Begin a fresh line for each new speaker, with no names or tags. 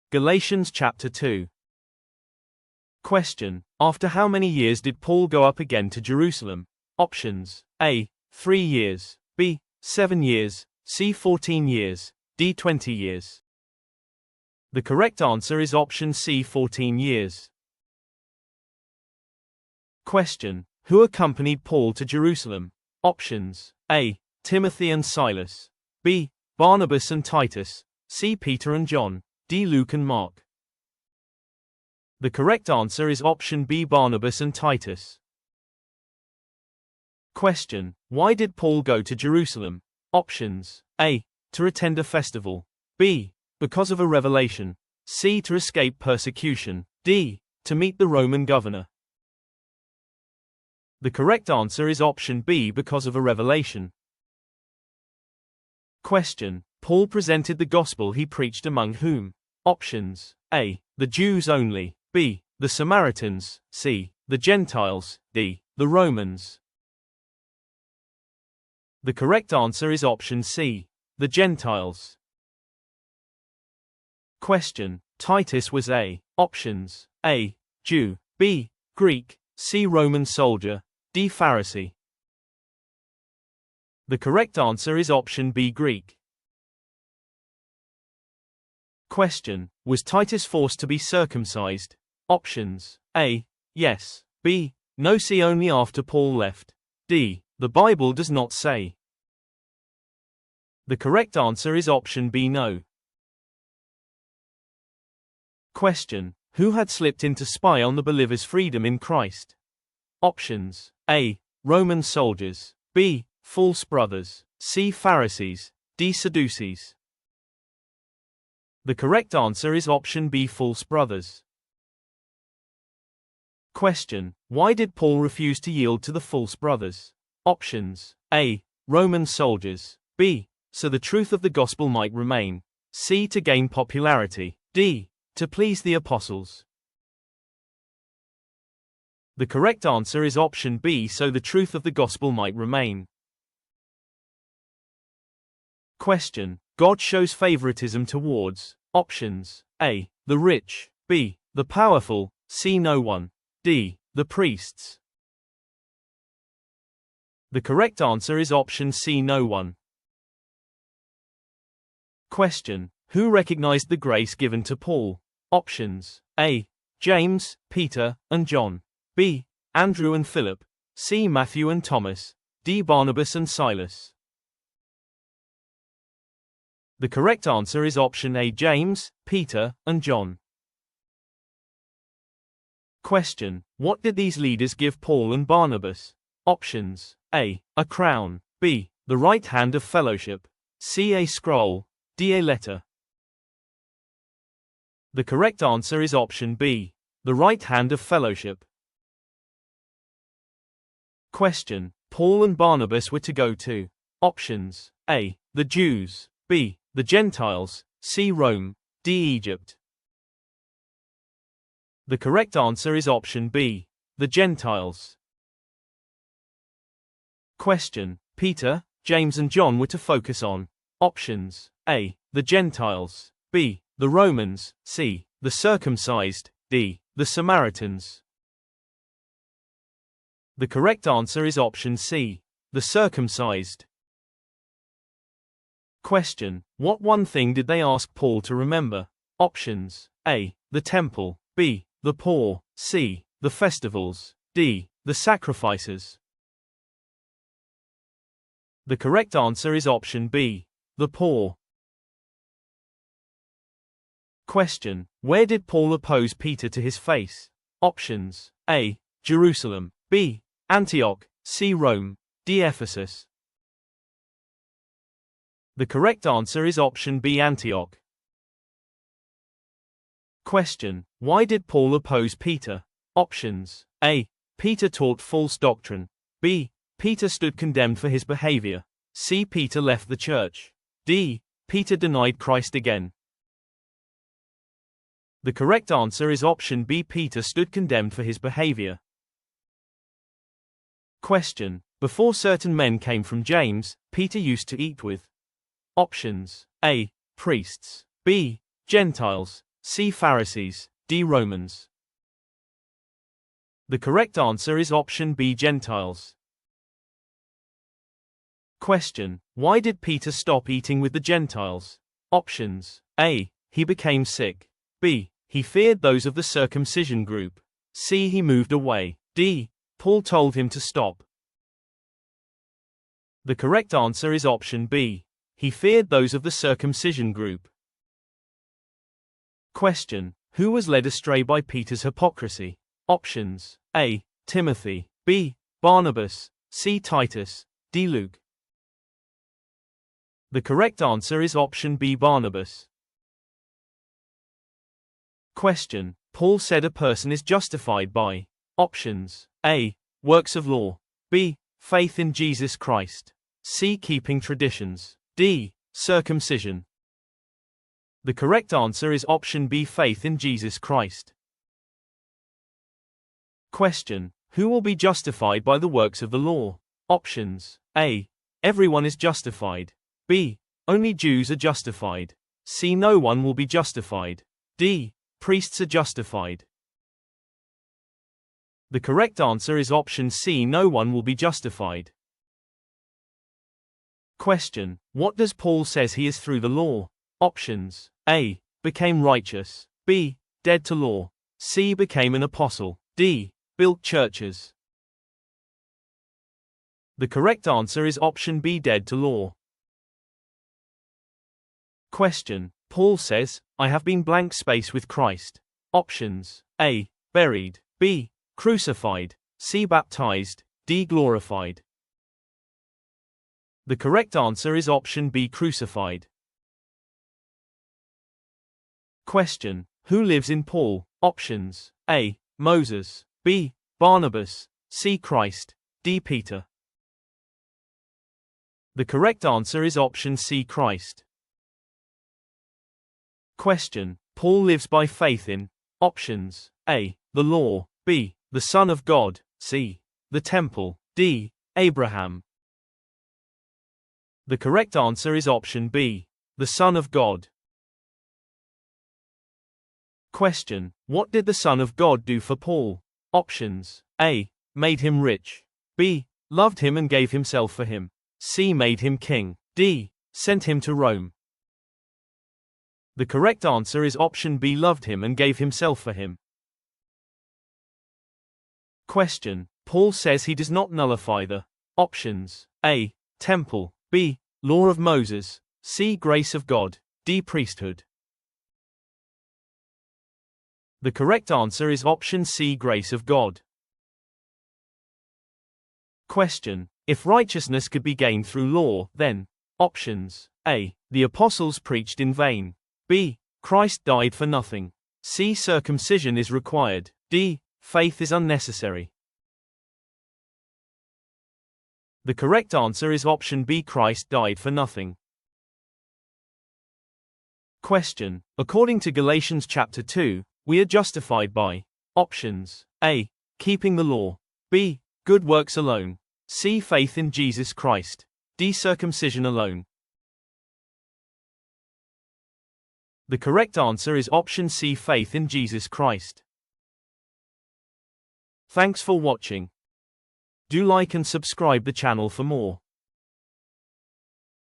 Galatians chapter 2. Question. After how many years did Paul go up again to Jerusalem? Options: A. 3 years, B. 7 years, C. 14 years, D. 20 years. The correct answer is option C. 14 years. Question. Who accompanied Paul to Jerusalem? Options: A. Timothy and Silas, B. Barnabas and Titus, C. Peter and John, D. Luke and Mark. The correct answer is option B. Barnabas and Titus. Question. Why did Paul go to Jerusalem? Options: A. To attend a festival, B. Because of a revelation, C. To escape persecution, D. To meet the Roman governor. The correct answer is option B. Because of a revelation. Question. Paul presented the gospel he preached among whom? Options: A. The Jews only, B. The Samaritans, C. The Gentiles, D. The Romans. The correct answer is option C. The Gentiles. Question. Titus was a. Options: A. Jew, B. Greek, C. Roman soldier, D. Pharisee. The correct answer is option B. Greek. Question. Was Titus forced to be circumcised? Options: A. Yes, B. No, C. Only after Paul left, D. The Bible does not say. The correct answer is option B. No. Question. Who had slipped in to spy on the believers' freedom in Christ? Options: A. Roman soldiers, B. False brothers, C. Pharisees, D. Sadducees. The correct answer is option B. False brothers. Question. Why did Paul refuse to yield to the false brothers? Options: A. Roman soldiers, B. So the truth of the gospel might remain, C. To gain popularity, D. To please the apostles. The correct answer is option B. So the truth of the gospel might remain. Question. God shows favoritism towards. Options: A. The rich, B. The powerful, C. No one, D. The priests. The correct answer is option C. No one. Question. Who recognized the grace given to Paul? Options: A. James, Peter, and John, B. Andrew and Philip, C. Matthew and Thomas, D. Barnabas and Silas. The correct answer is option A. James, Peter, and John. Question. What did these leaders give Paul and Barnabas? Options: A. A crown, B. The right hand of fellowship, C. A scroll, D. A letter. The correct answer is option B. The right hand of fellowship. Question. Paul and Barnabas were to go to. Options: A. The Jews, B. The Gentiles, C. Rome, D. Egypt. The correct answer is option B. The Gentiles. Question. Peter, James and John were to focus on. Options: A. The Gentiles, B. The Romans, C. The circumcised, D. The Samaritans. The correct answer is option C. The circumcised. Question. What one thing did they ask Paul to remember? Options: A. The temple, B. The poor, C. The festivals, D. The sacrifices. The correct answer is option B. The poor. Question. Where did Paul oppose Peter to his face? Options: A. Jerusalem, B. Antioch, C. Rome, D. Ephesus. The correct answer is option B. Antioch. Question. Why did Paul oppose Peter? Options: A. Peter taught false doctrine, B. Peter stood condemned for his behavior, C. Peter left the church, D. Peter denied Christ again. The correct answer is option B. Peter stood condemned for his behavior. Question. Before certain men came from James, Peter used to eat with. Options: A. Priests, B. Gentiles, C. Pharisees, D. Romans. The correct answer is option B. Gentiles. Question: why did Peter stop eating with the Gentiles? Options: A. He became sick. B. He feared those of the circumcision group. C. He moved away. D. Paul told him to stop. The correct answer is option B. He feared those of the circumcision group. Question: who was led astray by Peter's hypocrisy? Options: A. Timothy. B. Barnabas. C. Titus. D. Luke. The correct answer is option B. Barnabas. Question: Paul said a person is justified by. Options: A. Works of law. B. Faith in Jesus Christ. C. Keeping traditions. D. Circumcision. The correct answer is option B. Faith in Jesus Christ. Question: who will be justified by the works of the law? Options: A. Everyone is justified. B. Only Jews are justified. C. No one will be justified. D. Priests are justified. The correct answer is option C. No one will be justified. Question: what does Paul says he is through the law? Options: A. Became righteous. B. Dead to law. C. Became an apostle. D. Built churches. The correct answer is option B. Dead to law. Question: Paul says, I have been blank space with Christ. Options: A. Buried. B. Crucified. C. Baptized. D. Glorified. The correct answer is option B. Crucified. Question: who lives in Paul? Options: A. Moses. B. Barnabas. C. Christ. D. Peter. The correct answer is option C. Christ. Question: Paul lives by faith in. Options: A. The law. B. The Son of God. C. The temple. D. Abraham. The correct answer is option B. The Son of God. Question: what did the Son of God do for Paul? Options: A. Made him rich. B. Loved him and gave himself for him. C. Made him king. D. Sent him to Rome. The correct answer is option B. Loved him and gave himself for him. Question: Paul says he does not nullify the. Options: A. Temple. B. Law of Moses. C. Grace of God. D. Priesthood. The correct answer is option C. Grace of God. Question: if righteousness could be gained through law, then. Options: A. The apostles preached in vain. B. Christ died for nothing. C. Circumcision is required. D. Faith is unnecessary. The correct answer is option B. Christ died for nothing. Question: according to Galatians chapter 2, we are justified by. Options: A. Keeping the law. B. Good works alone. C. Faith in Jesus Christ. D. Circumcision alone. The correct answer is option C. Faith in Jesus Christ. Thanks for watching. Do like and subscribe the channel for more.